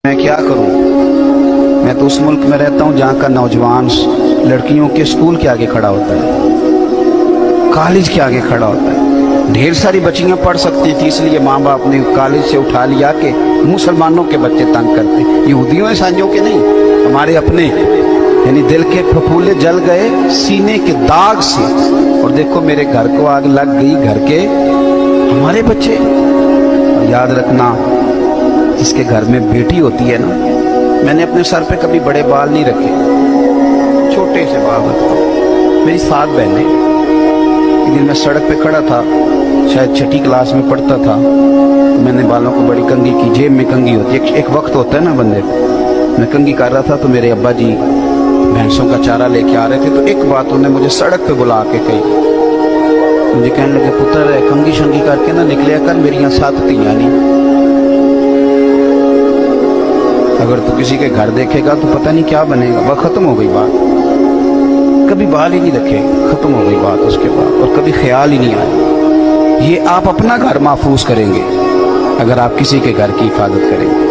मैं क्या करूं? मैं तो उस मुल्क में रहता हूं जहां का नौजवान लड़कियों के स्कूल के आगे खड़ा होता है, कॉलेज के आगे खड़ा होता है। ढेर सारी बच्चियां पढ़ सकती थी, इसलिए माँ बाप ने कॉलेज से उठा लिया कि मुसलमानों के बच्चे तंग करते, यहूदियों ईसाइयों के नहीं, हमारे अपने। यानी दिल के फफूले जल गए सीने के दाग से। और देखो मेरे घर को आग लग गई, घर के हमारे बच्चे। और याद रखना, जिसके घर में बेटी होती है ना, मैंने अपने सर पे कभी बड़े बाल नहीं रखे, छोटे से बाल रखता हूँ। मेरी 7 बहनें। एक दिन मैं सड़क पे खड़ा था, शायद 6ठी क्लास में पढ़ता था, तो मैंने बालों को बड़ी कंघी की, जेब में कंघी होती है, एक वक्त होता है ना बंदे को। मैं कंघी कर रहा था तो मेरे अब्बा जी भैंसों का चारा लेके आ रहे थे, तो एक बात उन्होंने मुझे सड़क पे बुला के कही। मुझे कहने लगे, पुत्र कंघी शंगी करके ना निकलिया कर, मेरी यहाँ 7 तियां नहीं। अगर तू किसी के घर देखेगा तो पता नहीं क्या बनेगा। वह खत्म हो गई बात, कभी बाल ही नहीं रखे, खत्म हो गई बात उसके बाद, और कभी ख्याल ही नहीं आया। ये आप अपना घर महफूज करेंगे अगर आप किसी के घर की हिफाजत करेंगे।